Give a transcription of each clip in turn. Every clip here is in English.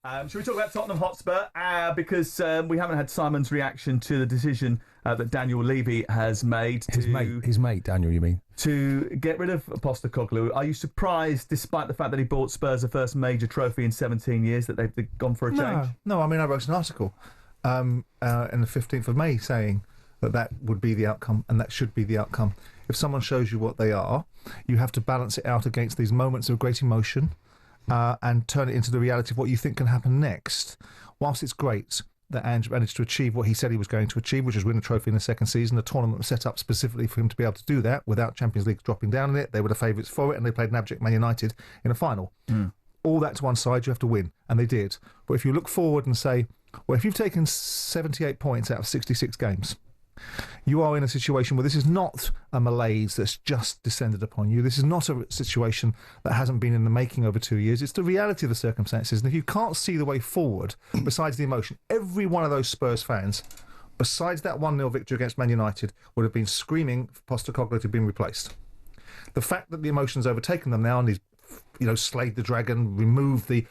Shall we talk about Tottenham Hotspur? Because we haven't had Simon's reaction to the decision that Daniel Levy has made. His mate, Daniel, you mean? To get rid of Potstecoglou. Are you surprised, despite the fact that he bought Spurs the first major trophy in 17 years, that they've gone for a change? No, I mean, I wrote an article in the 15th of May saying that would be the outcome and that should be the outcome. If someone shows you what they are, you have to balance it out against these moments of great emotion and turn it into the reality of what you think can happen next. Whilst it's great that Ange managed to achieve what he said he was going to achieve, which was win a trophy in the second season, the tournament was set up specifically for him to be able to do that without Champions League dropping down in it. They were the favourites for it, and they played an abject Man United in a final. All that to one side, you have to win, and they did. But if you look forward and say, well, if you've taken 78 points out of 66 games, you are in a situation where this is not a malaise that's just descended upon you. This is not a situation that hasn't been in the making over 2 years. It's the reality of the circumstances. And if you can't see the way forward, besides the emotion, every one of those Spurs fans, besides that 1-0 victory against Man United, would have been screaming for Potstecoglou to be replaced. The fact that the emotion's overtaken them now and he's slayed the dragon, removed the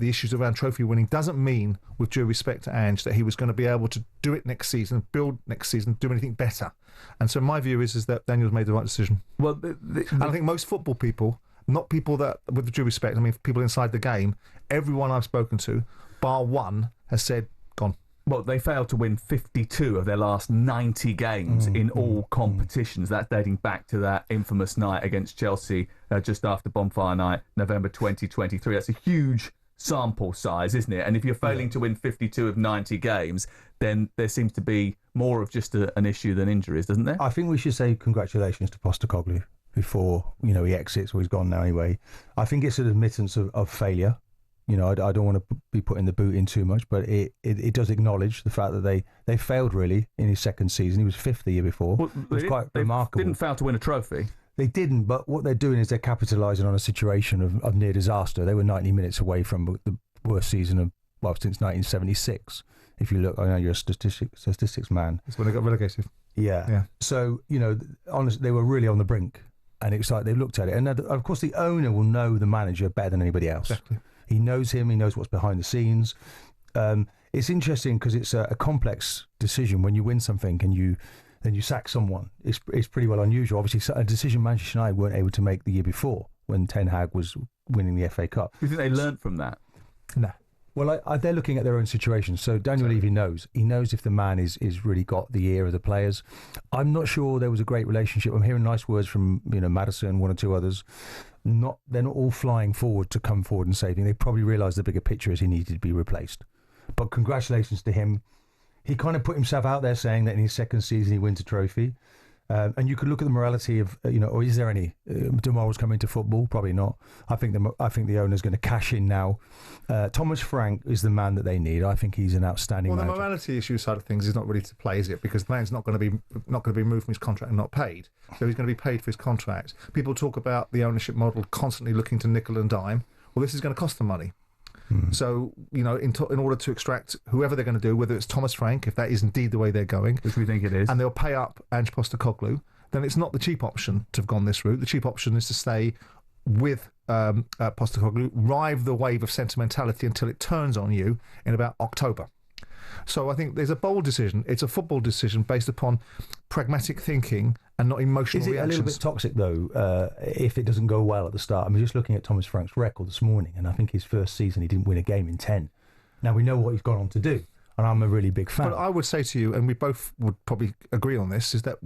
issues around trophy winning, doesn't mean, with due respect to Ange, that he was going to be able to do it next season, build next season, do anything better. And so my view is that Daniel's made the right decision. Well, and I think most football people, not people that, with due respect, I mean people inside the game, everyone I've spoken to, bar one, has said, gone. Well, they failed to win 52 of their last 90 games in all competitions. That's dating back to that infamous night against Chelsea just after Bonfire Night, November 2023. That's a huge sample size, isn't it? And if you're failing to win 52 of 90 games, then there seems to be more of just an issue than injuries, doesn't there? I think we should say congratulations to Potstecoglou before he exits, or he's gone now anyway. I think it's an admittance of failure. I don't want to be putting the boot in too much, but it does acknowledge the fact that they failed really in his second season. He was fifth the year before. Well, it was quite remarkable. They didn't fail to win a trophy. They didn't, but what they're doing is they're capitalising on a situation of near disaster. They were 90 minutes away from the worst season since 1976. If you look, I know you're a statistics man. That's when they got relegated. Yeah. So, honestly, they were really on the brink. And it's like they looked at it. And of course, the owner will know the manager better than anybody else. Exactly. He knows him. He knows what's behind the scenes. It's interesting because it's a complex decision when you win something and then you sack someone. It's pretty well unusual. Obviously, a decision Manchester United weren't able to make the year before when Ten Hag was winning the FA Cup. Do you think they learned from that? No. Well, they're looking at their own situation. So Daniel Levy knows. He knows if the man is really got the ear of the players. I'm not sure there was a great relationship. I'm hearing nice words from Madison, one or two others. They're not all flying forward to come forward and saving. They probably realised the bigger picture is he needed to be replaced. But congratulations to him. He kind of put himself out there saying that in his second season he wins a trophy. And you could look at the morality of, or is there any demorals coming to football? Probably not. I think the owner's going to cash in now. Thomas Frank is the man that they need. I think he's an outstanding manager. The morality issue side of things is not really to play, is it? Because the man's not going to be removed from his contract and not paid. So he's going to be paid for his contract. People talk about the ownership model constantly looking to nickel and dime. Well, this is going to cost them money. So, in order to extract whoever they're going to do, whether it's Thomas Frank, if that is indeed the way they're going, which we think it is, and they'll pay up Ange Potstecoglou, then it's not the cheap option to have gone this route. The cheap option is to stay with Potstecoglou, ride the wave of sentimentality until it turns on you in about October. So I think there's a bold decision. It's a football decision based upon pragmatic thinking and not emotional reactions. Is it a little bit toxic, though, if it doesn't go well at the start? I mean, just looking at Thomas Frank's record this morning, and I think his first season he didn't win a game in 10. Now, we know what he's gone on to do, and I'm a really big fan. But I would say to you, and we both would probably agree on this, is that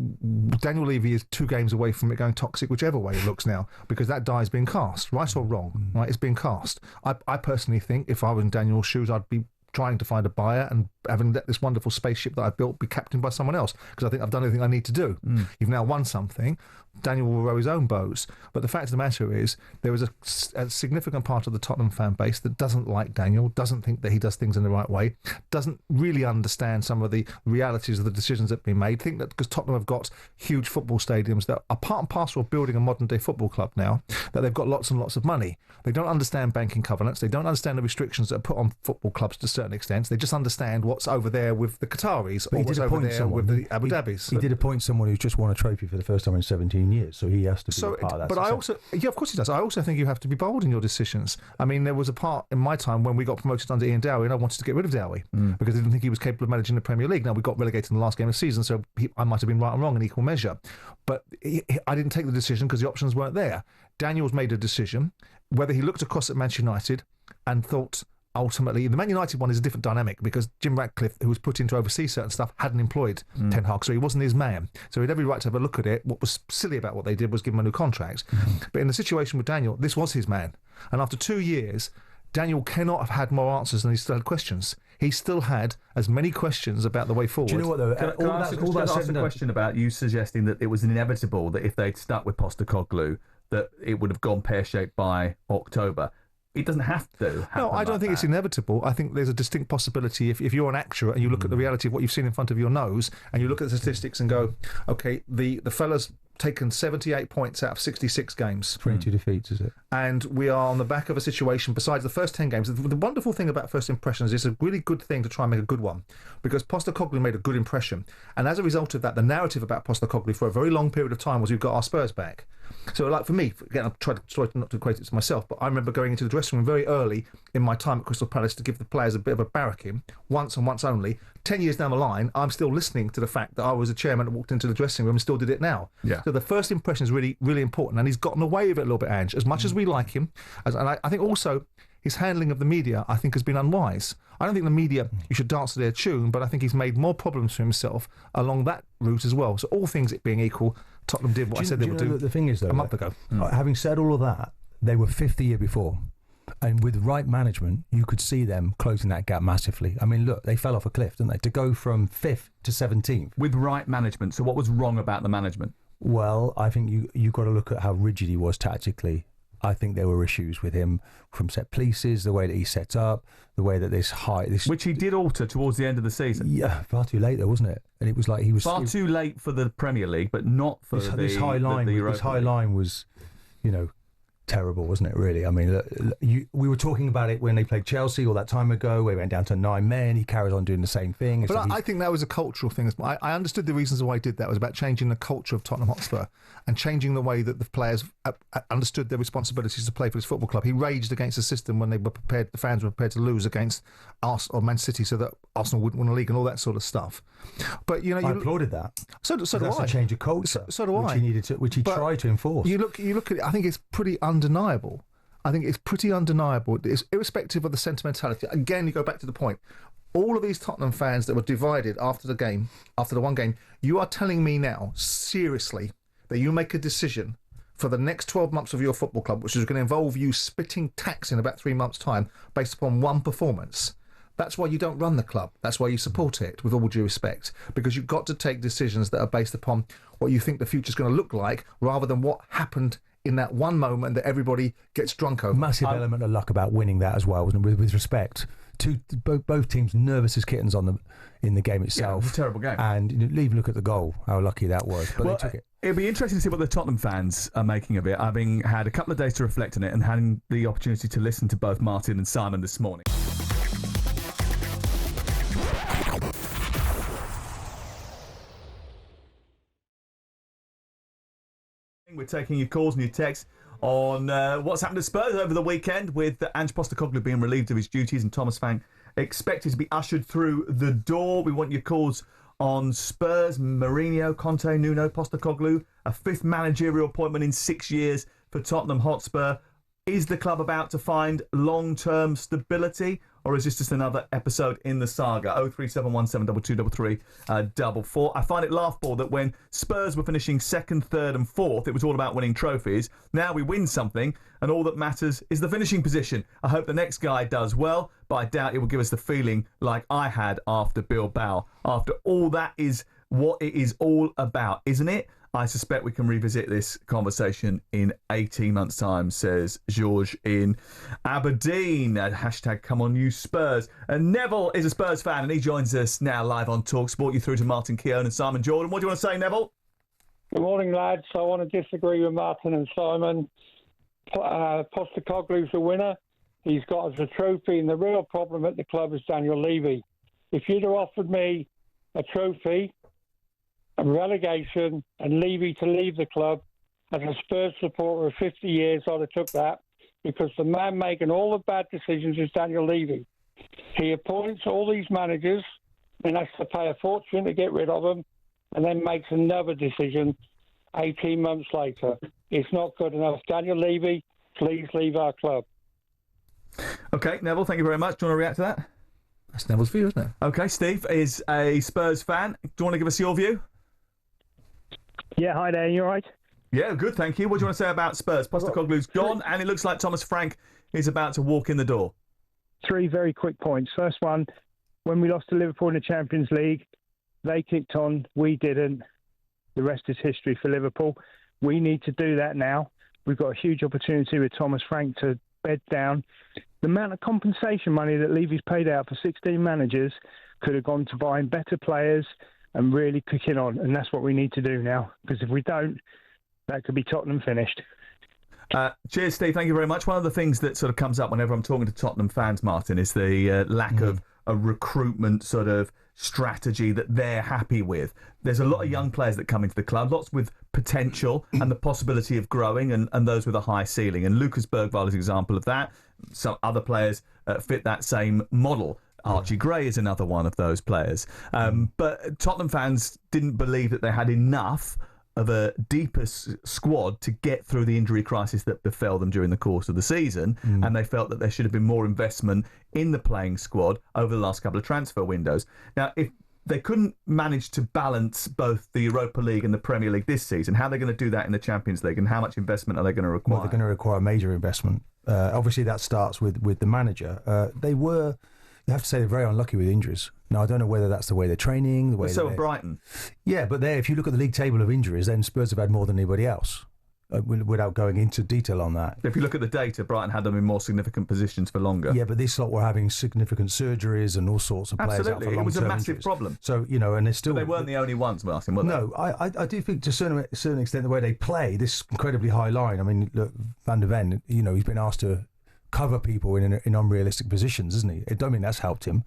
Daniel Levy is 2 games away from it going toxic, whichever way it looks now, because that die's been cast, right or wrong, right? It's been cast. I personally think if I was in Daniel's shoes, I'd be trying to find a buyer and having let this wonderful spaceship that I built be captained by someone else, because I think I've done everything I need to do. You've now won something. Daniel will row his own boats. But the fact of the matter is there is a significant part of the Tottenham fan base that doesn't like Daniel, doesn't think that he does things in the right way, doesn't really understand some of the realities of the decisions that have been made. Think that because Tottenham have got huge football stadiums that are part and parcel of building a modern-day football club now, that they've got lots and lots of money. They don't understand banking covenants. They don't understand the restrictions that are put on football clubs to a certain extent. They just understand what what's over there with the Qataris But or he what's did over appoint there someone. with the Abu Dhabis. He did appoint someone who's just won a trophy for the first time in 17 years, so he has to be a part of that. But I also, of course he does. I also think you have to be bold in your decisions. I mean, there was a part in my time when we got promoted under Ian Dowie, and I wanted to get rid of Dowie because I didn't think he was capable of managing the Premier League. Now, we got relegated in the last game of the season, so I might have been right and wrong in equal measure. But I didn't take the decision because the options weren't there. Daniels made a decision, whether he looked across at Manchester United and thought, ultimately, the Man United one is a different dynamic because Jim Ratcliffe, who was put in to oversee certain stuff, hadn't employed Ten Hag, so he wasn't his man. So he had every right to have a look at it. What was silly about what they did was give him a new contract. But in the situation with Daniel, this was his man. And after 2 years, Daniel cannot have had more answers than he still had questions. He still had as many questions about the way forward. Do you know what, though? Can I ask a question about you suggesting that it was inevitable that if they'd stuck with Postecoglou, that it would have gone pear-shaped by October? It doesn't have to. No, I don't think it's inevitable. I think there's a distinct possibility if you're an actuary and you look at the reality of what you've seen in front of your nose and you look at the statistics and go, okay, the fella's taken 78 points out of 66 games. 22 defeats, is it? And we are on the back of a situation, besides the first 10 games. The wonderful thing about first impressions is it's a really good thing to try and make a good one because Postecoglou made a good impression. And as a result of that, the narrative about Postecoglou for a very long period of time was we've got our Spurs back. So, like for me, again, I've tried not to equate it to myself, but I remember going into the dressing room very early in my time at Crystal Palace to give the players a bit of a barracking, once and once only. 10 years down the line, I'm still listening to the fact that I was a chairman that walked into the dressing room and still did it now. Yeah. So the first impression is really, really important, and he's gotten away with it a little bit, Ange. As much as we like him, and I think also his handling of the media, I think, has been unwise. I don't think the media, you should dance to their tune, but I think he's made more problems for himself along that route as well. So all things it being equal, Tottenham did what I said they would do the thing is, though, a month ago. Having said all of that, they were fifth the year before. And with the right management, you could see them closing that gap massively. I mean, look, they fell off a cliff, didn't they? To go from 5th to 17th. With right management. So what was wrong about the management? Well, I think you got to look at how rigid he was tactically. I think there were issues with him from set pieces, the way that he set up, the way that which he did alter towards the end of the season. Yeah, far too late though, wasn't it? And it was like he was far too late for the Premier League, but not for this high line. This high line was, terrible, wasn't it, really? I mean, we were talking about it when they played Chelsea all that time ago, where he went down to 9 men, he carries on doing the same thing. But I think that was a cultural thing. I understood the reasons why he did that. It was about changing the culture of Tottenham Hotspur and changing the way that the players understood their responsibilities to play for his football club. He raged against the system when the fans were prepared to lose against Arsenal or Man City so that Arsenal wouldn't win the league and all that sort of stuff. But, I applauded that. So do I. That's a change of culture. So do I. Which he tried to enforce. You look at it, I think it's pretty undeniable. It's irrespective of the sentimentality. Again, you go back to the point. All of these Tottenham fans that were divided after the one game, you are telling me now, seriously, that you make a decision for the next 12 months of your football club, which is going to involve you spitting tax in about 3 months' time based upon one performance. That's why you don't run the club. That's why you support it, with all due respect, because you've got to take decisions that are based upon what you think the future's going to look like rather than what happened in that one moment that everybody gets drunk over. Massive element of luck about winning that as well, wasn't it? With respect to both teams, nervous as kittens in the game itself. Yeah, it was a terrible game. And even look at the goal, how lucky that was. But they took it. It'll be interesting to see what the Tottenham fans are making of it, having had a couple of days to reflect on it and having the opportunity to listen to both Martin and Simon this morning. We're taking your calls and your texts on what's happened to Spurs over the weekend, with Ange Postecoglou being relieved of his duties and Thomas Frank expected to be ushered through the door. We want your calls on Spurs, Mourinho, Conte, Nuno, Postecoglou, a 5th managerial appointment in 6 years for Tottenham Hotspur. Is the club about to find long-term stability, or is this just another episode in the saga? 03717223344. I find it laughable that when Spurs were finishing 2nd, 3rd and 4th, it was all about winning trophies. Now we win something, and all that matters is the finishing position. I hope the next guy does well, but I doubt it will give us the feeling like I had after Bilbao. After all, that is what it is all about, isn't it? I suspect we can revisit this conversation in 18 months' time, says George in Aberdeen. Hashtag come on you Spurs. And Neville is a Spurs fan and he joins us now live on talkSPORT. You through to Martin Keown and Simon Jordan. What do you want to say, Neville? Good morning, lads. I want to disagree with Martin and Simon. Postecoglou's the winner. He's got us a trophy, and the real problem at the club is Daniel Levy. if you'd have offered me a trophy, a relegation, and Levy to leave the club, as a Spurs supporter of 50 years, I'd have took that, because the man making all the bad decisions is Daniel Levy. He appoints all these managers and has to pay a fortune to get rid of them, and then makes another decision 18 months later. It's not good enough. Daniel Levy, please leave our club. Okay, Neville, thank you very much. Do you want to react to that? That's Neville's view, isn't it? Okay, Steve is a Spurs fan. Do you want to give us your view? Yeah, hi there. You all right? Yeah, good, thank you. What do you want to say about Spurs? Postecoglou's gone, and it looks like Thomas Frank is about to walk in the door. 3 very quick points. First one, when we lost to Liverpool in the Champions League, they kicked on, we didn't. The rest is history for Liverpool. We need to do that now. We've got a huge opportunity with Thomas Frank to bed down. The amount of compensation money that Levy's paid out for 16 managers could have gone to buying better players and really kicking on, and that's what we need to do now, because if we don't, that could be Tottenham finished. Cheers, Steve. Thank you very much. One of the things that sort of comes up whenever I'm talking to Tottenham fans, Martin, is the lack of a recruitment sort of strategy that they're happy with. There's a lot of young players that come into the club, lots with potential and the possibility of growing, and those with a high ceiling. And Lucas Bergvall is an example of that. Some other players fit that same model. Archie Gray is another one of those players. But Tottenham fans didn't believe that they had enough of a deeper squad to get through the injury crisis that befell them during the course of the season, and they felt that there should have been more investment in the playing squad over the last couple of transfer windows. Now, if they couldn't manage to balance both the Europa League and the Premier League this season, how are they going to do that in the Champions League, and how much investment are they going to require? Well, they're going to require major investment. Obviously, that starts with the manager. You have to say they're very unlucky with injuries. Now, I don't know whether that's the way they're training. The way so Brighton. Yeah, but if you look at the league table of injuries, then Spurs have had more than anybody else, without going into detail on that. If you look at the data, Brighton had them in more significant positions for longer. Yeah, but this lot were having significant surgeries and all sorts of players out for long-term it was a massive injuries. problem. So, and they're still... But they weren't the only ones, Martin, were they? No, I do think to a certain extent the way they play, this incredibly high line. I mean, look, Van der Ven, he's been asked to cover people in unrealistic positions, isn't he? I don't mean that's helped him.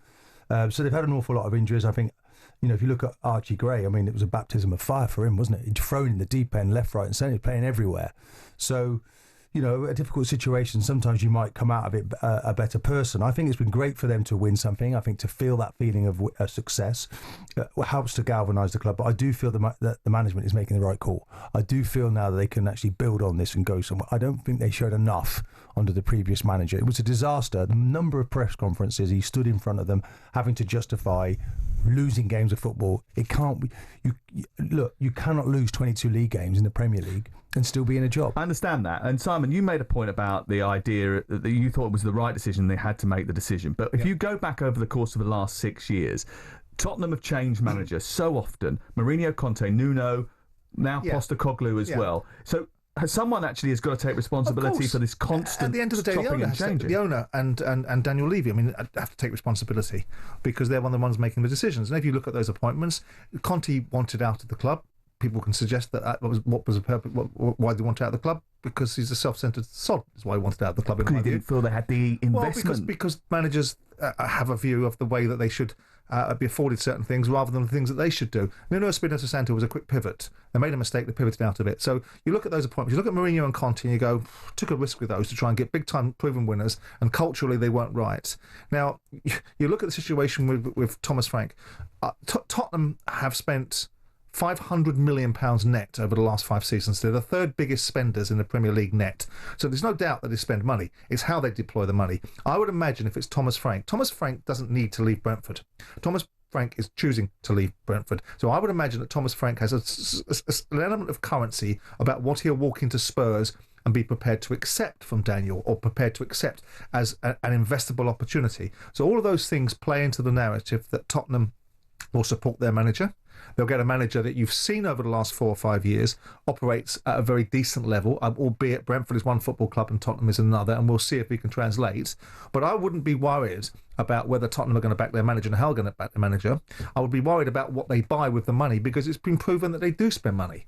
So they've had an awful lot of injuries. I think, if you look at Archie Gray, I mean, it was a baptism of fire for him, wasn't it? He'd thrown in the deep end, left, right and centre, playing everywhere. So, a difficult situation, sometimes you might come out of it a better person. I think it's been great for them to win something. I think to feel that feeling of success helps to galvanise the club. But I do feel that the management is making the right call. I do feel now that they can actually build on this and go somewhere. I don't think they showed enough under the previous manager. It was a disaster. The number of press conferences he stood in front of them having to justify losing games of football. It can't be. You cannot lose 22 league games in the Premier League and still be in a job. I understand that. And Simon, you made a point about the idea that you thought it was the right decision. They had to make the decision. But if you go back over the course of the last 6 years, Tottenham have changed managers so often. Mourinho, Conte, Nuno, now Postecoglou as well. So someone actually has got to take responsibility for this constant at the end of the day, the owner and Daniel Levy, I mean, have to take responsibility because they're one of the ones making the decisions. And if you look at those appointments, Conte wanted out of the club. People can suggest that was the purpose, why they wanted out of the club, because he's a self-centred sod. That's why he wanted out of the club. Because he didn't feel they had the investment. Well, because managers have a view of the way that they should be afforded certain things rather than the things that they should do. Nuno Espirito Santo was a quick pivot. They made a mistake, they pivoted out of it. So you look at those appointments, you look at Mourinho and Conte and you go, took a risk with those to try and get big-time proven winners, and culturally they weren't right. Now, you look at the situation with Thomas Frank. Tottenham have spent £500 million net over the last 5 seasons. They're the third biggest spenders in the Premier League net. So there's no doubt that they spend money. It's how they deploy the money. I would imagine if it's Thomas Frank doesn't need to leave Brentford. Thomas Frank is choosing to leave Brentford. So I would imagine that Thomas Frank has an element of currency about what he'll walk into Spurs and be prepared to accept from Daniel, or prepared to accept as an investable opportunity. So all of those things play into the narrative that Tottenham will support their manager. They'll get a manager that you've seen over the last 4 or 5 years operates at a very decent level, albeit Brentford is one football club and Tottenham is another, and we'll see if he can translate. But I wouldn't be worried about whether Tottenham are going to back their manager and how they're going to back their manager. I would be worried about what they buy with the money, because it's been proven that they do spend money.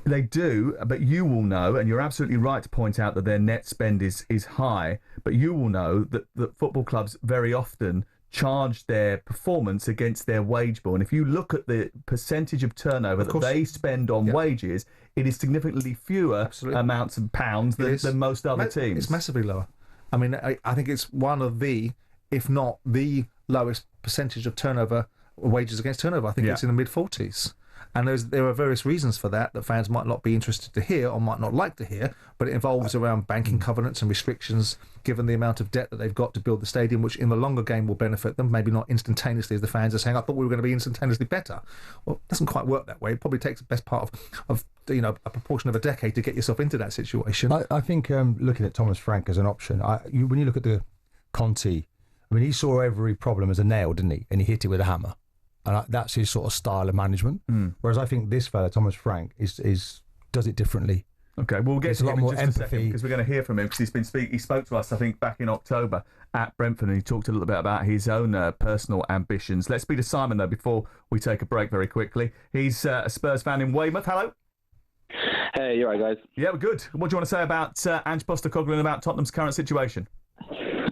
They do, but you will know, and you're absolutely right to point out that their net spend is high, but you will know that football clubs very often charge their performance against their wage bill. And if you look at the percentage of turnover that they spend on wages, it is significantly fewer amounts of pounds than most other teams. It's massively lower. I mean, I think it's one of the, if not the lowest percentage of turnover, wages against turnover. I think it's in the mid-40s. And there are various reasons for that fans might not be interested to hear or might not like to hear, but it involves around banking covenants and restrictions given the amount of debt that they've got to build the stadium, which in the longer game will benefit them, maybe not instantaneously as the fans are saying, I thought we were going to be instantaneously better. Well, it doesn't quite work that way. It probably takes the best part of a proportion of a decade to get yourself into that situation. I think looking at Thomas Frank as an option, when you look at the Conte, I mean, he saw every problem as a nail, didn't he? And he hit it with a hammer. And that's his sort of style of management. Whereas I think this fella, Thomas Frank, does it differently. Okay, well, we'll get to him in just empathy. a second because we're going to hear from him because he spoke to us, I think, back in October at Brentford, and he talked a little bit about his own personal ambitions. Let's speak to Simon, though, before we take a break very quickly. He's a Spurs fan in Weymouth. Hello. Hey, you all right, guys? Yeah, we're good. What do you want to say about Ange Potstecoglou and about Tottenham's current situation?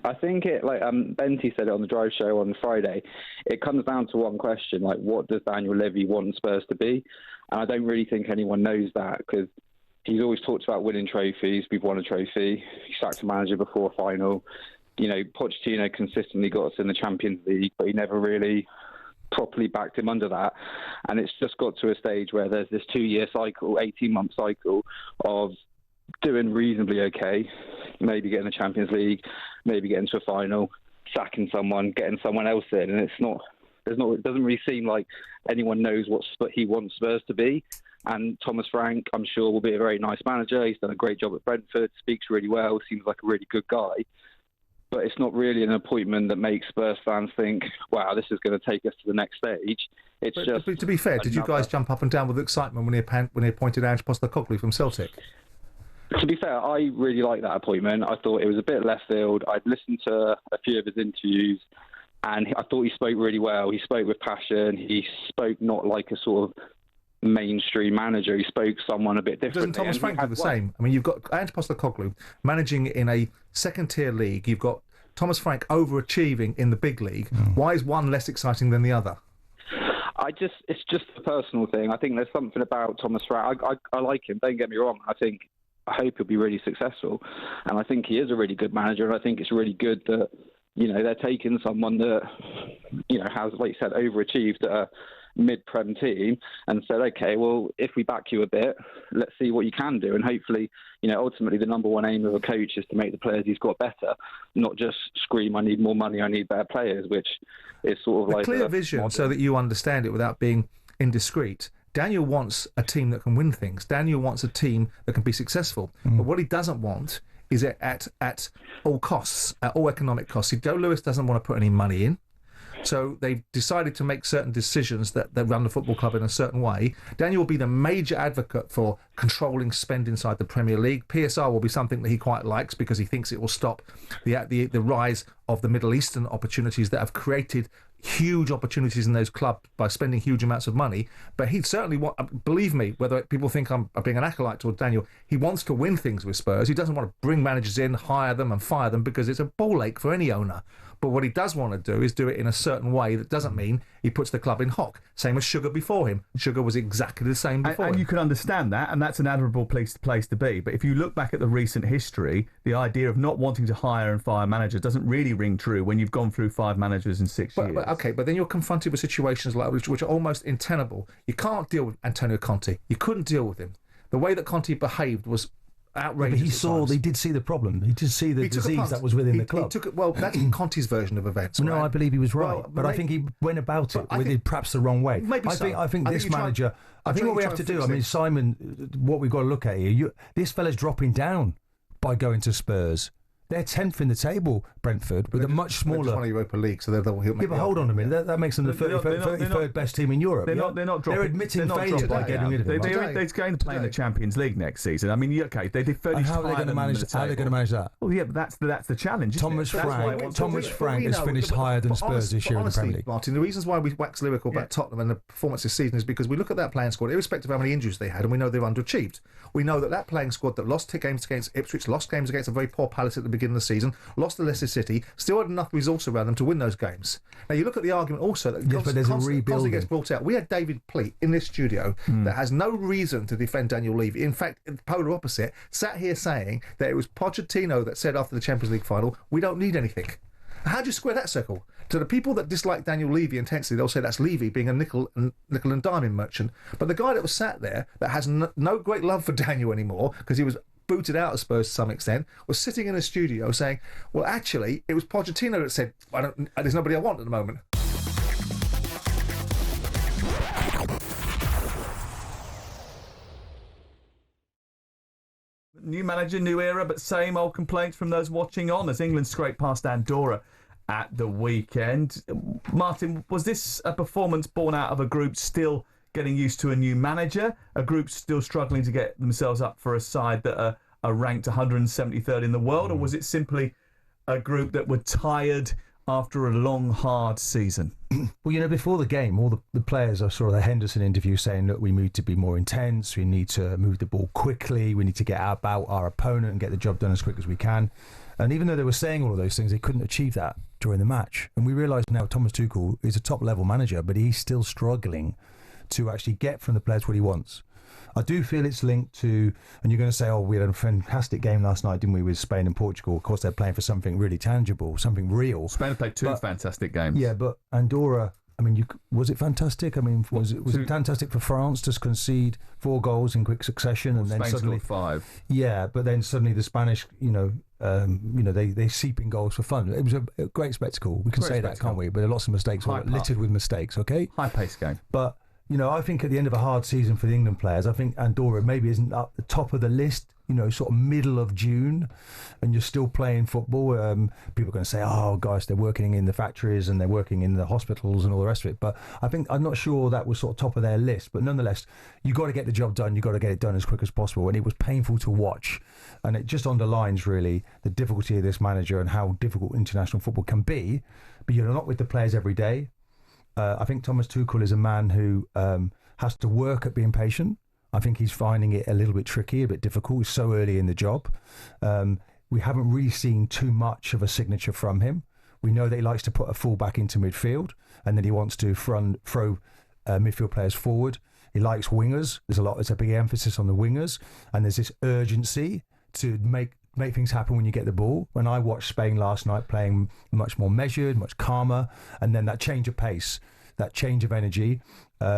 I think Benty said it on the Drive show on Friday. It comes down to one question, like, what does Daniel Levy want Spurs to be? And I don't really think anyone knows that because he's always talked about winning trophies. We've won a trophy. He sacked a manager before a final. You know, Pochettino consistently got us in the Champions League, but he never really properly backed him under that. And it's just got to a stage where there's this 2-year cycle, 18-month cycle of doing reasonably okay, maybe getting the Champions League, maybe getting to a final, sacking someone, getting someone else in, and it doesn't really seem like anyone knows what he wants Spurs to be. And Thomas Frank, I'm sure, will be a very nice manager. He's done a great job at Brentford, speaks really well, seems like a really good guy. But it's not really an appointment that makes Spurs fans think, wow, this is going to take us to the next stage. But to be fair, did you guys jump up and down with excitement when he appointed Ange Potstecoglou from Celtic? To be fair, I really like that appointment. I thought it was a bit left field. I'd listened to a few of his interviews and I thought he spoke really well. He spoke with passion. He spoke not like a sort of mainstream manager. He spoke someone a bit different. Doesn't Thomas Frank do the same? I mean, you've got Ange Potstecoglou managing in a second-tier league. You've got Thomas Frank overachieving in the big league. Why is one less exciting than the other? It's just a personal thing. I think there's something about Thomas Frank. I like him, don't get me wrong. I hope he'll be really successful. And I think he is a really good manager. And I think it's really good that, you know, they're taking someone that, you know, has, like you said, overachieved at a mid-prem team and said, okay, well, if we back you a bit, let's see what you can do. And hopefully, you know, ultimately the number one aim of a coach is to make the players he's got better, not just scream, I need more money, I need better players, which is sort of like clear vision model. So that you understand it without being indiscreet. Daniel wants a team that can win things. Daniel wants a team that can be successful. But what he doesn't want is at all costs, at all economic costs. See, Joe Lewis doesn't want to put any money in. So they've decided to make certain decisions that run the football club in a certain way. Daniel will be the major advocate for controlling spend inside the Premier League. PSR will be something that he quite likes because he thinks it will stop the rise of the Middle Eastern opportunities that have created huge opportunities in those clubs by spending huge amounts of money. But he certainly believe me, whether people think I'm being an acolyte towards Daniel, he wants to win things with Spurs. He doesn't want to bring managers in, hire them and fire them because it's a ball ache for any owner. But what he does want to do is do it in a certain way that doesn't mean he puts the club in hock. Same as Sugar before him. Sugar was exactly the same before him. And you can understand that, and that's an admirable place to be. But if you look back at the recent history, the idea of not wanting to hire and fire managers doesn't really ring true when you've gone through 5 managers in 6 years. But then you're confronted with situations like which are almost untenable. You can't deal with Antonio Conte. You couldn't deal with him. The way that Conte behaved was outrageous. He did see the problem. He did see the disease that was within the club. That's Conte's version of events. No, right? I believe he was right, but I think he went about it with perhaps the wrong way. Maybe I think this manager. I think what we have to do. I mean, Simon, what we've got to look at here. This fella's dropping down by going to Spurs. They're 10th in the table, Brentford, with a much smaller. They just won a Europa League, so they'll make. Yeah, but hold on a minute. That makes them the 33rd best team in Europe. They're not dropping. They're admitting failure by getting rid of him. They're going to play in the Champions League next season. I mean, okay, they finished. How are they going to manage? How are they going to manage that? Well, yeah, but that's the challenge. Thomas Frank has finished higher than Spurs this year in the Premier League. Martin, the reasons why we wax lyrical about Tottenham and the performance this season is because we look at that playing squad, irrespective of how many injuries they had, and we know they've underachieved. We know that playing squad that lost games against Ipswich, lost games against a very poor Palace at the beginning beginning of the season, lost to Leicester City, still had enough resource around them to win those games. Now, you look at the argument also that but there's a constantly gets rebuilding. brought out. We had David Pleat in this studio that has no reason to defend Daniel Levy. In fact, the polar opposite, sat here saying that it was Pochettino that said after the Champions League final, we don't need anything. How do you square that circle? To the people that dislike Daniel Levy intensely, they'll say that's Levy being a nickel and diamond merchant. But the guy that was sat there that has no great love for Daniel anymore because he was booted out of Spurs to some extent, was sitting in a studio saying, well, actually, it was Pochettino that said, there's nobody I want at the moment. New manager, new era, but same old complaints from those watching on as England scraped past Andorra at the weekend. Martin, was this a performance born out of a group still getting used to a new manager, a group still struggling to get themselves up for a side that are ranked 173rd in the world, or was it simply a group that were tired after a long, hard season? Well, before the game, all the players, I saw the Henderson interview saying, look, we need to be more intense, we need to move the ball quickly, we need to get about our opponent and get the job done as quick as we can. And even though they were saying all of those things, they couldn't achieve that during the match. And we realise now Thomas Tuchel is a top-level manager, but he's still struggling to actually get from the players what he wants. I do feel it's linked to, and you're going to say, oh, we had a fantastic game last night, didn't we, with Spain and Portugal? Of course, they're playing for something really tangible, something real. Spain have played two fantastic games. Yeah, but Andorra, I mean, was it fantastic? I mean, was it fantastic for France to concede 4 goals in quick succession and then Spain suddenly scored 5? Yeah, but then suddenly the Spanish, they seep in goals for fun. It was a great spectacle. We can say that, can't we? But there are lots of mistakes, littered with mistakes. Okay, high-paced game. But I think at the end of a hard season for the England players, I think Andorra maybe isn't up the top of the list, sort of middle of June, and you're still playing football. People are going to say, oh, guys, they're working in the factories and they're working in the hospitals and all the rest of it. But I'm not sure that was sort of top of their list. But nonetheless, you got to get the job done. You got to get it done as quick as possible. And it was painful to watch. And it just underlines, really, the difficulty of this manager and how difficult international football can be. But you're not with the players every day. I think Thomas Tuchel is a man who has to work at being patient. I think he's finding it a little bit tricky, a bit difficult. He's so early in the job. We haven't really seen too much of a signature from him. We know that he likes to put a full-back into midfield, and then he wants to throw midfield players forward. He likes wingers. There's a big emphasis on the wingers, and there's this urgency to make things happen when you get the ball. When I watched Spain last night playing much more measured, much calmer, and then that change of pace, that change of energy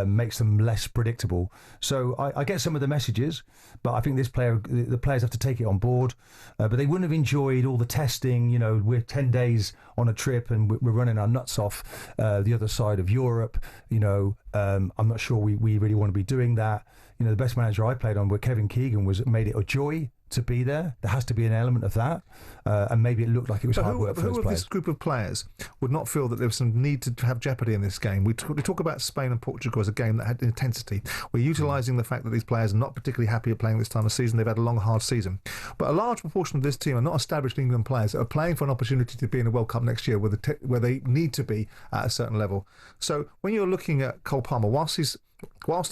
makes them less predictable. So I get some of the messages, but I think the players have to take it on board. But they wouldn't have enjoyed all the testing. We're 10 days on a trip and we're running our nuts off the other side of Europe. I'm not sure we really want to be doing that. The best manager I played on with Kevin Keegan made it a joy to be there. There has to be an element of that, and maybe it looked like it was hard work for those players. Who of this group of players would not feel that there was some need to have jeopardy in this game? We talk about Spain and Portugal as a game that had intensity. We're utilising the fact that these players are not particularly happy at playing this time of season. They've had a long, hard season. But a large proportion of this team are not established England players that are playing for an opportunity to be in the World Cup next year where they need to be at a certain level. So when you're looking at Cole Palmer, whilst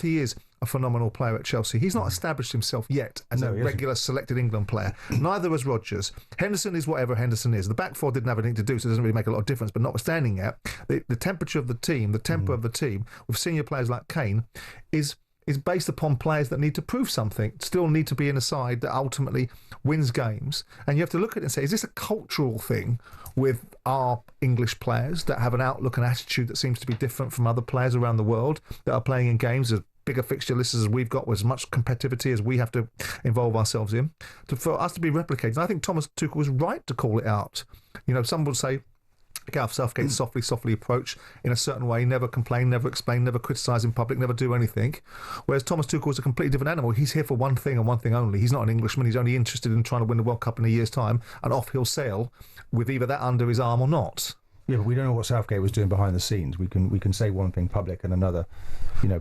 he is a phenomenal player at Chelsea, he's not established himself yet as a regular selected England player. Neither has Rodgers. Henderson is whatever Henderson is. The back four didn't have anything to do, so it doesn't really make a lot of difference. But notwithstanding that, the temperature of the team, the tempo of the team, with senior players like Kane, is based upon players that need to prove something, still need to be in a side that ultimately wins games. And you have to look at it and say, is this a cultural thing with our English players that have an outlook and attitude that seems to be different from other players around the world that are playing in games as bigger fixture lists as we've got, with as much competitivity as we have to involve ourselves in, for us to be replicated? And I think Thomas Tuchel was right to call it out. Some would say Gareth Southgate's softly approach in a certain way, never complain, never explain, never criticise in public, never do anything. Whereas Thomas Tuchel is a completely different animal. He's here for one thing and one thing only. He's not an Englishman. He's only interested in trying to win the World Cup in a year's time, and off he'll sail with either that under his arm or not. Yeah, but we don't know what Southgate was doing behind the scenes. We can say one thing public and another,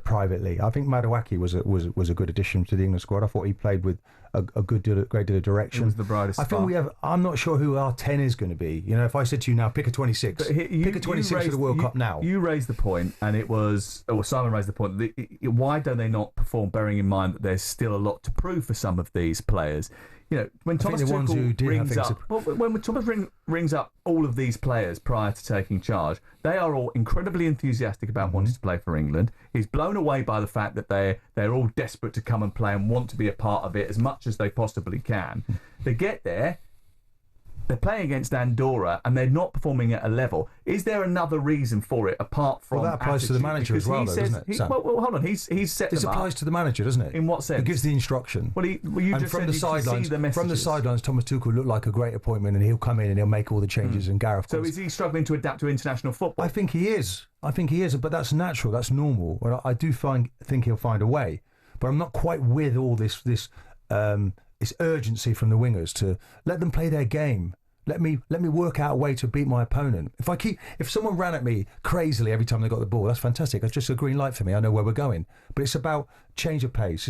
privately. I think Matterface was a good addition to the England squad. I thought he played with a great deal of direction. It was the brightest I think I'm not sure who our 10 is going to be. If I said to you now, pick a 26. Pick a 26 for the World Cup now. You raised the point, and Simon raised the point. Why don't they not perform, bearing in mind that there's still a lot to prove for some of these players? when Thomas Tuchel rings up all of these players prior to taking charge, they are all incredibly enthusiastic about wanting to play for England. He's blown away by the fact that they're all desperate to come and play and want to be a part of it as much as they possibly can. They get there. They're playing against Andorra and they're not performing at a level. Is there another reason for it apart from that applies to the manager as well, doesn't it? Well, hold on. He's set them This applies up. to the manager, doesn't it? In what sense? He gives the instruction. Well, you and just from said the you can sidelines, see the messages. from the sidelines, Thomas Tuchel looked like a great appointment, and he'll come in and he'll make all the changes. And Gareth. So is he struggling to adapt to international football? I think he is. But that's natural. That's normal. Well, I do think he'll find a way. But I'm not quite with all this urgency from the wingers to let them play their game. Let me work out a way to beat my opponent. If someone ran at me crazily every time they got the ball, that's fantastic. That's just a green light for me. I know where we're going. But it's about change of pace.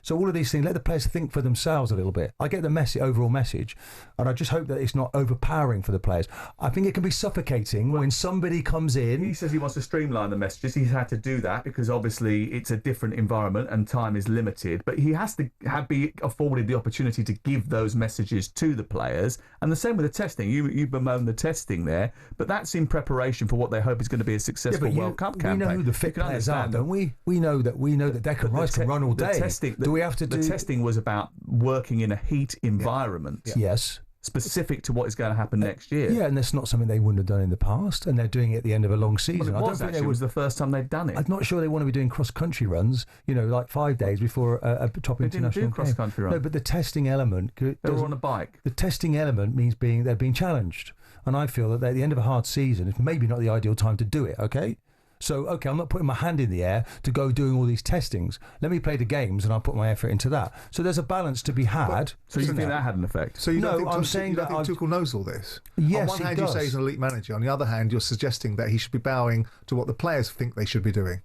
So all of these things, let the players think for themselves a little bit. I get the overall message, and I just hope that it's not overpowering for the players. I think it can be suffocating when somebody comes in. He says he wants to streamline the messages. He's had to do that because obviously it's a different environment and time is limited. But he has to be afforded the opportunity to give those messages to the players. And the same with the testing. You bemoan the testing there, but that's in preparation for what they hope is going to be a successful World Cup campaign. We know who the fit players are, don't we? We know that Declan Rice can run all day. The testing was about working in a heat environment. Yeah. Yes. Specific to what is going to happen next year. Yeah, and that's not something they wouldn't have done in the past, and they're doing it at the end of a long season. Well, it was the first time they'd done it. I'm not sure they want to be doing cross-country runs, like 5 days before a top international game. They didn't do cross-country runs. No, but the testing element... They were on a bike. The testing element means they're being challenged, and I feel that at the end of a hard season, it's maybe not the ideal time to do it, okay? So, I'm not putting my hand in the air to go doing all these testings. Let me play the games and I'll put my effort into that. So there's a balance to be had. So you think that had an effect? So you don't think Tuchel knows all this? Yes, on one hand, you say he's an elite manager. On the other hand, you're suggesting that he should be bowing to what the players think they should be doing.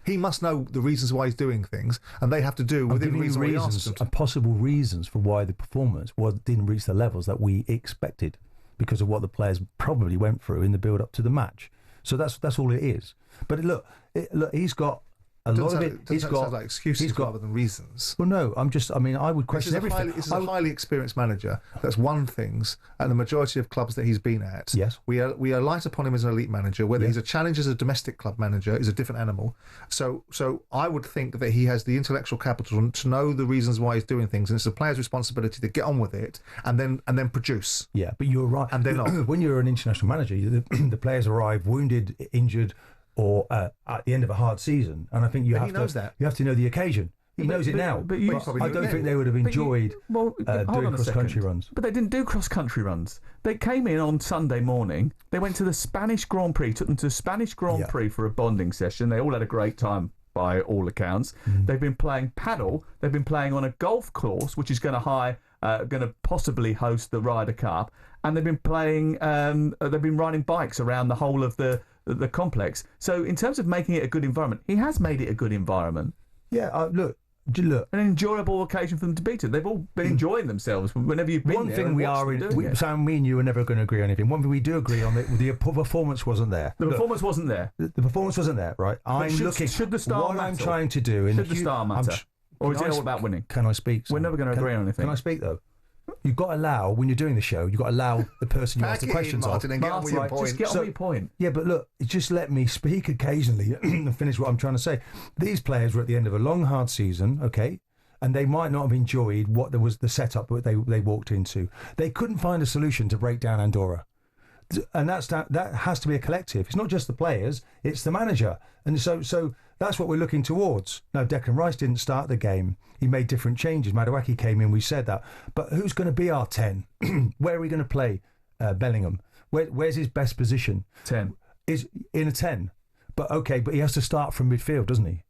He must know the reasons why he's doing things, and they have to do within reason what he asks them to. Possible reasons for why the performance didn't reach the levels that we expected because of what the players probably went through in the build-up to the match. So that's all it is. But look, he's got a lot of it. It sounds like excuses rather than reasons. Well, no, I would question everything. This is a highly experienced manager that's won things at the majority of clubs that he's been at. Yes. We are light upon him as an elite manager. Whether he's a challenge as a domestic club manager is a different animal. So I would think that he has the intellectual capital to know the reasons why he's doing things, and it's the player's responsibility to get on with it and then produce. Yeah, but you're right. And they're not. When you're an international manager, the players arrive wounded, injured, or at the end of a hard season, and I think you have to know the occasion. He knows it now. But I don't think they would have enjoyed doing cross-country runs. But they didn't do cross-country runs. They came in on Sunday morning. They went to the Spanish Grand Prix, took them to the Spanish Grand Prix for a bonding session. They all had a great time by all accounts. They've been playing paddle. They've been playing on a golf course, which is going to possibly host the Ryder Cup. And they've been playing. They've been riding bikes around the whole of the complex. So in terms of making it a good environment, he has made it a good environment. Yeah, look. An enjoyable occasion for them to beat it. They've all been enjoying themselves whenever you've been One there. thing Sam, me and you are never going to agree on anything. One thing we do agree on, the performance wasn't there. The performance wasn't there. The performance wasn't there, right? Should the star matter? I'm trying to do... Should the star matter? Or is it all about winning? Can I speak? We're never going to agree on anything. Can I speak, though? You've got to allow, when you're doing the show, you've got to allow the person you ask the questions of. Martin, and get on with your point. Just get on with your point. Yeah, but look, just let me speak occasionally and finish what I'm trying to say. These players were at the end of a long, hard season, okay? And they might not have enjoyed what there was the setup that they walked into. They couldn't find a solution to break down Andorra. And that has to be a collective. It's not just the players, it's the manager. And so that's what we're looking towards. Now, Declan Rice didn't start the game. He made different changes. Madueke came in, we said that. But who's going to be our 10? Where are we going to play Bellingham? Where's his best position? 10. Is in a 10. But he has to start from midfield, doesn't he?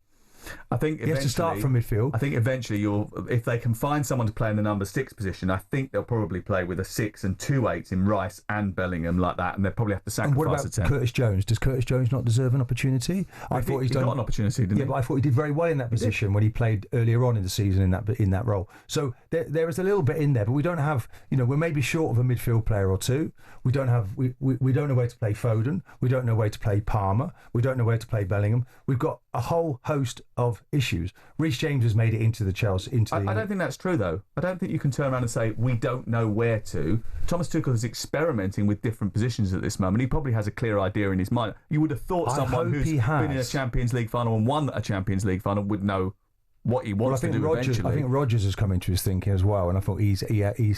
I think he has to start from midfield. I think eventually if they can find someone to play in the number 6 position, I think they'll probably play with a 6 and 2 8s in Rice and Bellingham like that, and they'll probably have to sacrifice a 10. And what about Curtis Jones? Does Curtis Jones not deserve an opportunity? I thought he got an opportunity, didn't he? Yeah, but I thought he did very well in that position when he played earlier on in the season in that role. So there is a little bit in there, but we don't have. We're maybe short of a midfield player or two. We don't have. We don't know where to play Foden. We don't know where to play Palmer. We don't know where to play Bellingham. We've got a whole host of issues. Reece James has made it into the Chelsea. I don't think that's true, though. I don't think you can turn around and say, we don't know where to. Thomas Tuchel is experimenting with different positions at this moment. He probably has a clear idea in his mind. You would have thought someone who's been in a Champions League final and won a Champions League final would know what he wants to do eventually. I think Rodgers has come into his thinking as well, and I thought he's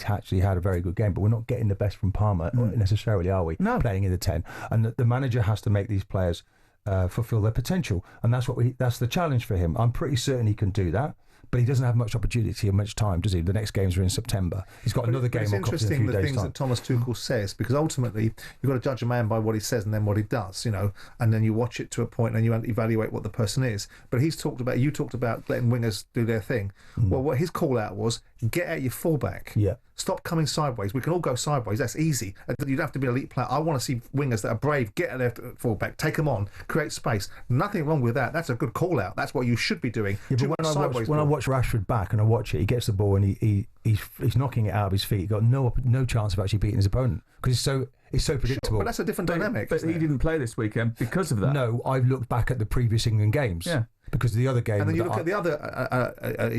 actually had a very good game, but we're not getting the best from Palmer necessarily, are we? No. Playing in the 10. And the manager has to make these players fulfil their potential, and that's the challenge for him. I'm pretty certain he can do that, but he doesn't have much opportunity or much time, does he? The next games are in September. He's got another game. It's interesting the things that Thomas Tuchel says, because ultimately you've got to judge a man by what he says and then what he does, and then you watch it to a point and you evaluate what the person is. But you talked about letting wingers do their thing. Well, what his call out was, get out your fullback. Yeah. Stop coming sideways. We can all go sideways. That's easy. You don't have to be an elite player. I want to see wingers that are brave. Get at their fullback. Take them on. Create space. Nothing wrong with that. That's a good call out. That's what you should be doing. Yeah, but when I watch Rashford back and I watch it, he gets the ball and he's knocking it out of his feet. He's got no chance of actually beating his opponent because it's so predictable. Sure, but that's a different dynamic. But he didn't play this weekend because of that. No, I've looked back at the previous England games. Yeah. Because of the other game. And then you look at the other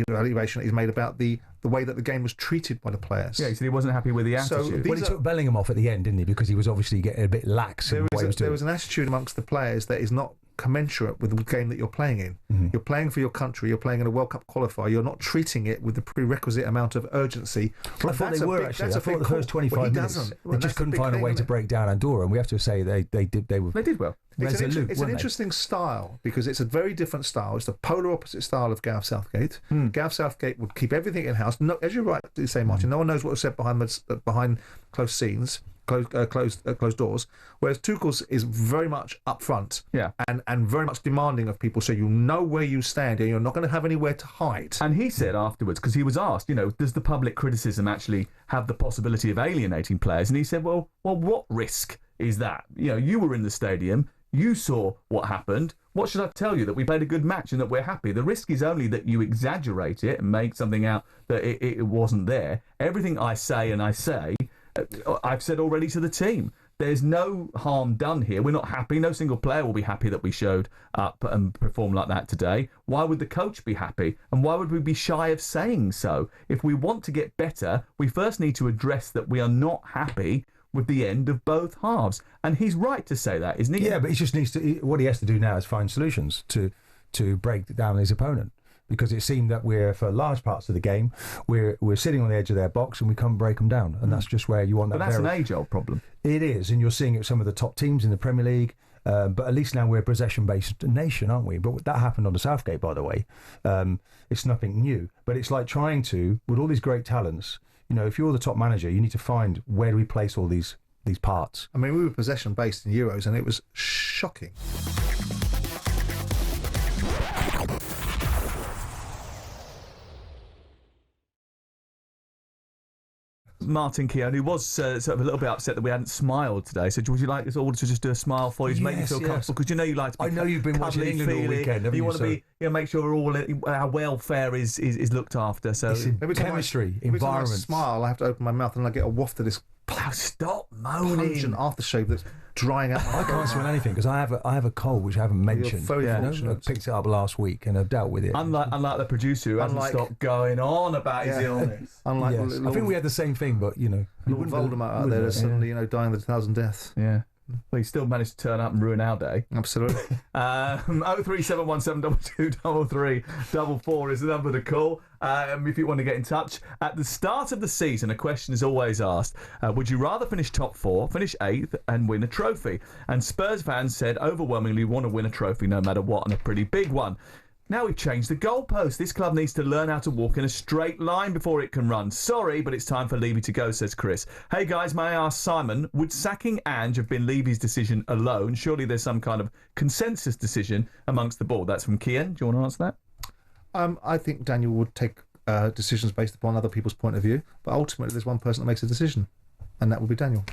evaluation that he's made about the way that the game was treated by the players. Yeah, he said he wasn't happy with the attitude. Well, he took Bellingham off at the end, didn't he? Because he was obviously getting a bit lax in what he was doing. There was an attitude amongst the players that is not commensurate with the game that you're playing in. Mm-hmm. You're playing for your country. You're playing in a World Cup qualifier. You're not treating it with the prerequisite amount of urgency. I thought they were actually. I thought the first 25 minutes they just couldn't find a way to break down Andorra, and we have to say they did well. It's an interesting style because it's a very different style. It's the polar opposite style of Gareth Southgate. Gareth Southgate would keep everything in house. No, as you're right to say, Martin, no one knows what was said behind closed scenes. Closed doors, whereas Tuchel's is very much upfront, and very much demanding of people, so you know where you stand and you're not going to have anywhere to hide. And he said afterwards, because he was asked, does the public criticism actually have the possibility of alienating players? And he said, well, what risk is that? You were in the stadium, you saw what happened. What should I tell you? That we played a good match and that we're happy. The risk is only that you exaggerate it and make something out that it wasn't there. Everything I say, I've said already to the team. There's no harm done here. We're not happy. No single player will be happy that we showed up and performed like that today. Why would the coach be happy? And why would we be shy of saying so? If we want to get better, we first need to address that we are not happy with the end of both halves. And he's right to say that, isn't he? Yeah, but he just needs to. What he has to do now is find solutions to break down his opponent. Because it seemed that for large parts of the game, we're sitting on the edge of their box and we can't break them down. And that's just where you want that. But that's an age-old problem. It is, and you're seeing it with some of the top teams in the Premier League. But at least now we're a possession-based nation, aren't we? But that happened on the Southgate, by the way. It's nothing new. But it's like trying to, with all these great talents, if you're the top manager, you need to find where do we place all these parts. I mean, we were possession-based in Euros, and it was shocking. Martin Keown, who was sort of a little bit upset that we hadn't smiled today. So would you like us all to just do a smile for you to make you feel comfortable? Because you like to be I know you've been watching England all weekend, haven't you? You want to be, make sure our welfare is looked after. So chemistry, every time I environment. Smile, I have to open my mouth and I get a waft of this stop moaning. Pungent aftershave that's drying out. I can't smell anything because I have a cold which I haven't mentioned. You're very fortunate. I picked it up last week and I've dealt with it. Unlike the producer who hasn't stopped going on about his illness. Unlike I think we had the same thing, but Lord Voldemort out there is suddenly dying with 1,000 deaths. Yeah. Well, he still managed to turn up and ruin our day. Absolutely. 03717223344 is the number to call if you want to get in touch. At the start of the season, a question is always asked, would you rather finish top 4, finish 8th and win a trophy? And Spurs fans said overwhelmingly want to win a trophy no matter what, and a pretty big one. Now we've changed the goalpost. This club needs to learn how to walk in a straight line before it can run. Sorry, but it's time for Levy to go, says Chris. Hey guys, may I ask Simon, would sacking Ange have been Levy's decision alone? Surely there's some kind of consensus decision amongst the board. That's from Keown. Do you want to answer that? I think Daniel would take decisions based upon other people's point of view, but ultimately there's one person that makes a decision, and that would be Daniel.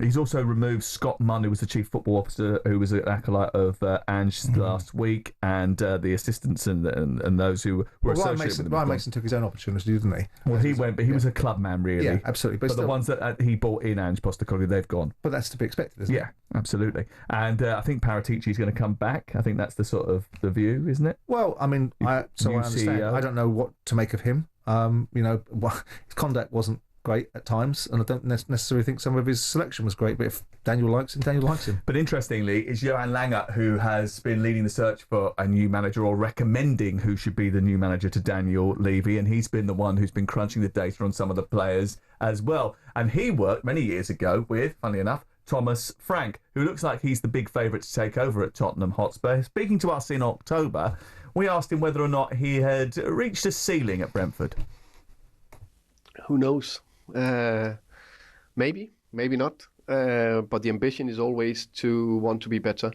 He's also removed Scott Munn, who was the chief football officer, who was an acolyte of Ange last week, and the assistants and those who were associated with him. Ryan Mason took his own opportunity, didn't he? Well, he went, but he was a club man, really. Yeah, absolutely. But still, the ones that he bought in, Ange Postecoglou, they've gone. But that's to be expected, isn't it? Yeah, absolutely. And I think Paratici's going to come back. I think that's the sort of the view, isn't it? Well, I mean, I understand. CEO. I don't know what to make of him. His conduct wasn't great at times, and I don't necessarily think some of his selection was great. But if Daniel likes him, Daniel likes him. But interestingly, it's Johan Langer who has been leading the search for a new manager, or recommending who should be the new manager to Daniel Levy, and he's been the one who's been crunching the data on some of the players as well. And he worked many years ago with, funnily enough, Thomas Frank, who looks like he's the big favourite to take over at Tottenham Hotspur. Speaking to us in October, we asked him whether or not he had reached a ceiling at Brentford. Who knows? Maybe not. But the ambition is always to want to be better,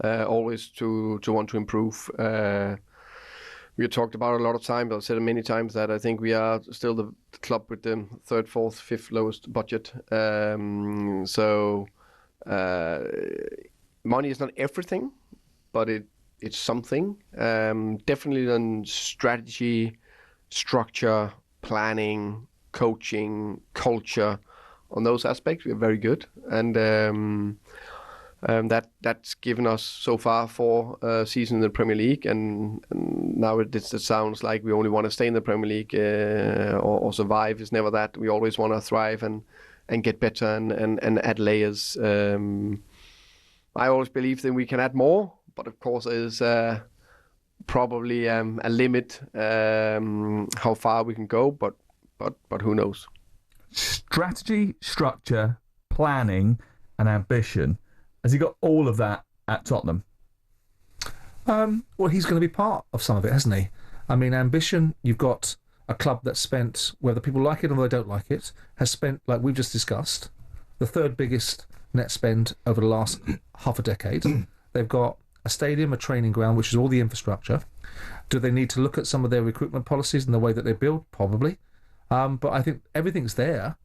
always to want to improve. We have talked about it a lot of times. I've said it many times that I think we are still the club with the third, fourth, fifth lowest budget. So money is not everything, but it's something. Definitely on strategy, structure, planning, coaching, culture, on those aspects we are very good, and that's given us so far 4 seasons in the Premier League, and now it sounds like we only want to stay in the Premier League or survive. It's never that. We always want to thrive and get better and add layers. I always believe that we can add more, but of course there's probably a limit how far we can go, but who knows? Strategy, structure, planning, and ambition. Has he got all of that at Tottenham? Well, he's going to be part of some of it, hasn't he? I mean, ambition, you've got a club that's spent, whether people like it or they don't like it, has spent, like we've just discussed, the third biggest net spend over the last half a decade. They've got a stadium, a training ground, which is all the infrastructure. Do they need to look at some of their recruitment policies and the way that they build? Probably. But I think everything's there.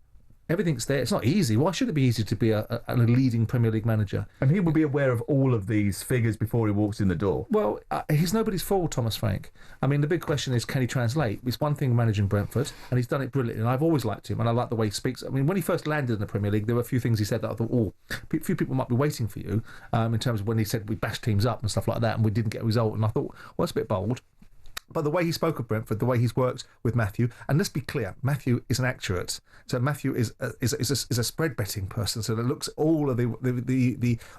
Everything's there. It's not easy. Why should it be easy to be a leading Premier League manager? And he will be aware of all of these figures before he walks in the door. Well, he's nobody's fool, Thomas Frank. I mean, the big question is, can he translate? It's one thing managing Brentford, and he's done it brilliantly, and I've always liked him, and I like the way he speaks. I mean, when he first landed in the Premier League, there were a few things he said that I thought, a few people might be waiting for you, in terms of when he said we bashed teams up and stuff like that, and we didn't get a result, and I thought, well, that's a bit bold. But the way he spoke of Brentford, the way he's worked with Matthew, and let's be clear, Matthew is an actuate. So Matthew is a spread betting person. So that looks at all of the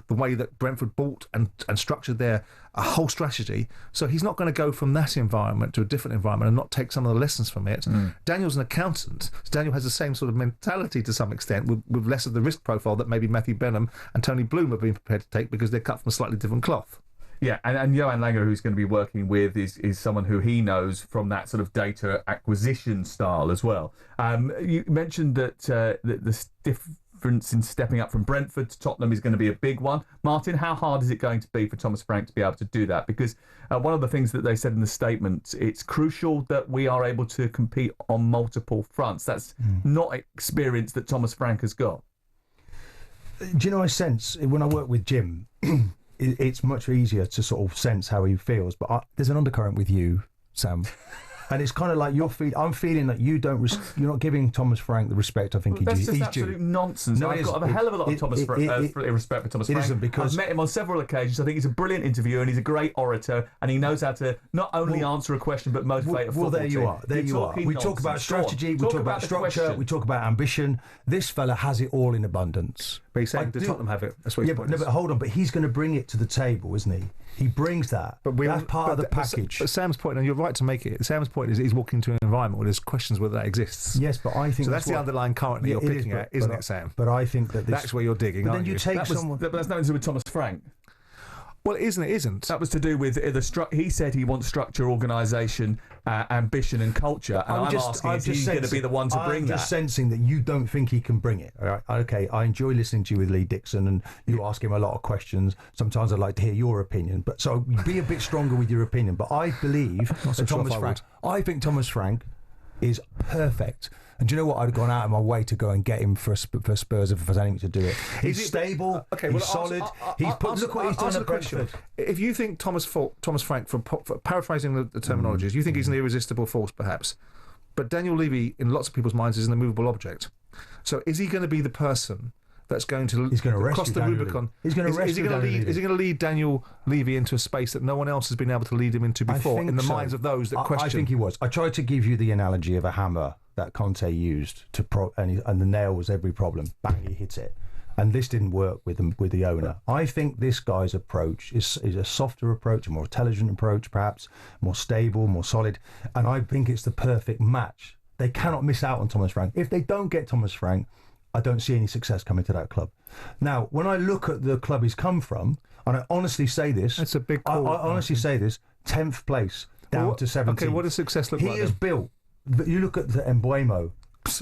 way that Brentford bought and structured their whole strategy. So he's not going to go from that environment to a different environment and not take some of the lessons from it. Daniel's an accountant. So Daniel has the same sort of mentality to some extent, with less of the risk profile that maybe Matthew Benham and Tony Bloom have been prepared to take, because they're cut from a slightly different cloth. Yeah, and Johan Langer, who's going to be working with, is someone who he knows from that sort of data acquisition style as well. You mentioned that the difference in stepping up from Brentford to Tottenham is going to be a big one. Martin, how hard is it going to be for Thomas Frank to be able to do that? Because one of the things that they said in the statement, it's crucial that we are able to compete on multiple fronts. That's not experience that Thomas Frank has got. Do you know, I sense, when I work with Jim, it's much easier to sort of sense how he feels, but there's an undercurrent with you, Sam, and it's kind of like I'm feeling that you're not giving Thomas Frank the respect I think he's due. That's just absolute nonsense. No, I've got a hell of a lot of respect for Thomas Frank. Isn't, because I've met him on several occasions. I think he's a brilliant interviewer and he's a great orator, and he knows how to not only answer a question but motivate a football team. There you are. We talk about strategy, we talk about structure, we talk about ambition. This fella has it all in abundance. But he's saying, did Tottenham have it? That's what but hold on. But he's going to bring it to the table, isn't he? He brings that. That's part of the package. But Sam's point, and you're right to make it, Sam's point is he's walking into an environment where there's questions whether that exists. Yes, but I think... So that's the underlying current that you're picking at, isn't it, Sam? But I think that that's where you're digging, but then you take someone... But that's nothing to do with Thomas Frank. Well, it isn't. That was to do with he said he wants structure, organisation, ambition and culture, and I'm asking, is he going to be the one to bring that? I'm just sensing that you don't think he can bring it. All right? Okay, I enjoy listening to you with Lee Dixon, and you ask him a lot of questions. Sometimes I'd like to hear your opinion, but be a bit stronger with your opinion. But I believe that Thomas Frank... I think Thomas Frank is perfect. And do you know what? I'd have gone out of my way to go and get him for Spurs if I was anything to do it. He's stable. He's solid. Look what he's done at Brentford. If you think Thomas Frank, for paraphrasing the terminologies, you think he's an irresistible force, perhaps. But Daniel Levy, in lots of people's minds, is an immovable object. So is he going to be the person that's going to cross the Rubicon? He's going to Is he going to lead Daniel Levy into a space that no one else has been able to lead him into before in the minds of those that question? I think he was. I tried to give you the analogy of a hammer that Conte used and the nail was every problem. Bang, he hits it. And this didn't work with the owner. I think this guy's approach is a softer approach, a more intelligent approach, perhaps more stable, more solid. And I think it's the perfect match. They cannot miss out on Thomas Frank. If they don't get Thomas Frank, I don't see any success coming to that club. Now, when I look at the club he's come from, and I honestly say this, that's a big call. I honestly say this: 10th place down to 17th. Okay, what does success look like? He has built. You look at the Mbuemo.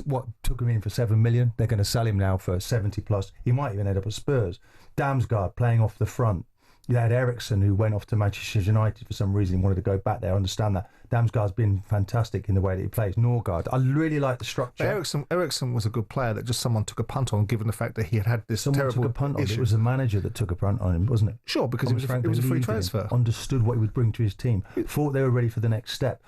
What took him in for 7 million? They're going to sell him now for 70 plus. He might even end up at Spurs. Damsgaard playing off the front. You had Ericsson, who went off to Manchester United for some reason. He wanted to go back there. I understand that. Damsgaard's been fantastic in the way that he plays. Norgard, I really like the structure. Ericsson was a good player that just someone took a punt on, given the fact that he had this terrible took a punt on. issue. It was the manager that took a punt on him, wasn't it? Sure, because it was a free transfer. Understood what he would bring to his team. Thought they were ready for the next step.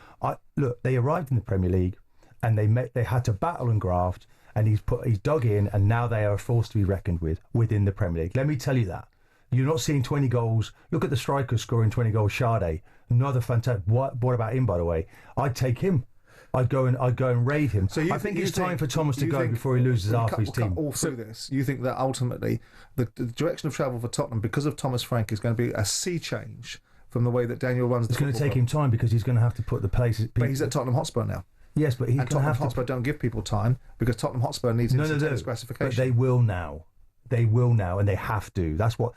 Look, they arrived in the Premier League, and they had to battle and graft, and he's dug in, and now they are a force to be reckoned with within the Premier League. Let me tell you that. You're not seeing 20 goals. Look at the strikers scoring 20 goals. Sade, another fantastic. What about him, by the way? I'd take him. I'd go and raid him. So I think it's time for Thomas to go before he loses half his team. All through this, you think that ultimately the direction of travel for Tottenham, because of Thomas Frank, is going to be a sea change from the way that Daniel runs the football club? It's going to take him time because he's going to have to put the places. But he's at Tottenham Hotspur now. Yes, but Tottenham Hotspur don't give people time because Tottenham Hotspur needs instantaneous gratification. But they will now. They will now, and they have to. That's what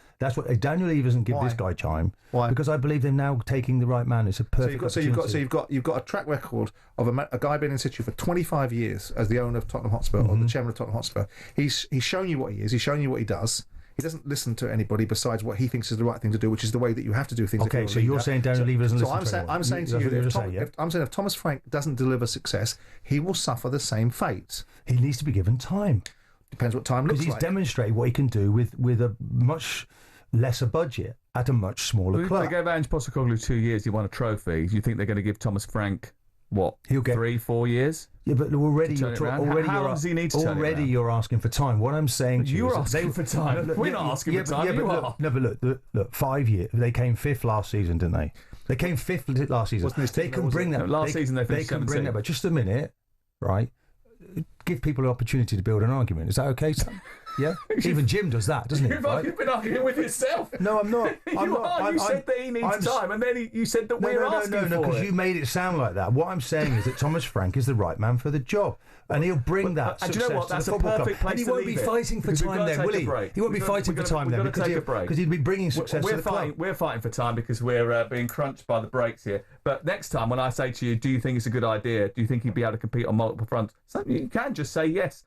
Daniel Levy doesn't give this guy time. Why? Because I believe they're now taking the right man. It's a perfect. So you've got a track record of a guy being in situ for 25 years as the owner of Tottenham Hotspur or the chairman of Tottenham Hotspur. He's shown you what he is. He's shown you what he does. He doesn't listen to anybody besides what he thinks is the right thing to do, which is the way that you have to do things. Okay, so you're saying Daniel Levy doesn't listen to anyone. I'm saying to you that if Thomas Frank doesn't deliver success, he will suffer the same fate. He needs to be given time. Depends what time looks like. Because he's demonstrated what he can do with a much lesser budget at a much smaller club. They gave Ange Potstecoglou 2 years. He won a trophy. Do you think they're going to give Thomas Frank he'll get 3-4 years? Yeah, but already how long does he need to turn it around? You're asking for time. What I'm saying to you is asking for time. We're not asking for time. Look, 5 years. They came 5th last season, didn't they? They came 5th last season. They can bring that. Last season they finished 17th. They can bring that. But just a minute, right? Give people an opportunity to build an argument. Is that okay, Sam? Yeah? Even Jim does that, doesn't he? You've been arguing with yourself. No, I'm not. You said that he needs time, and then you said that we're asking for it. No, because you made it sound like that. What I'm saying is that Thomas Frank is the right man for the job, and he'll bring that success do you know what? to That's the football perfect club. place and he won't be fighting for time then, will he? He won't be fighting for time then because he'd be bringing success to the club. We're fighting for time because we're being crunched by the breaks here. But next time when I say to you, do you think it's a good idea? Do you think he'd be able to compete on multiple fronts? You can just say yes.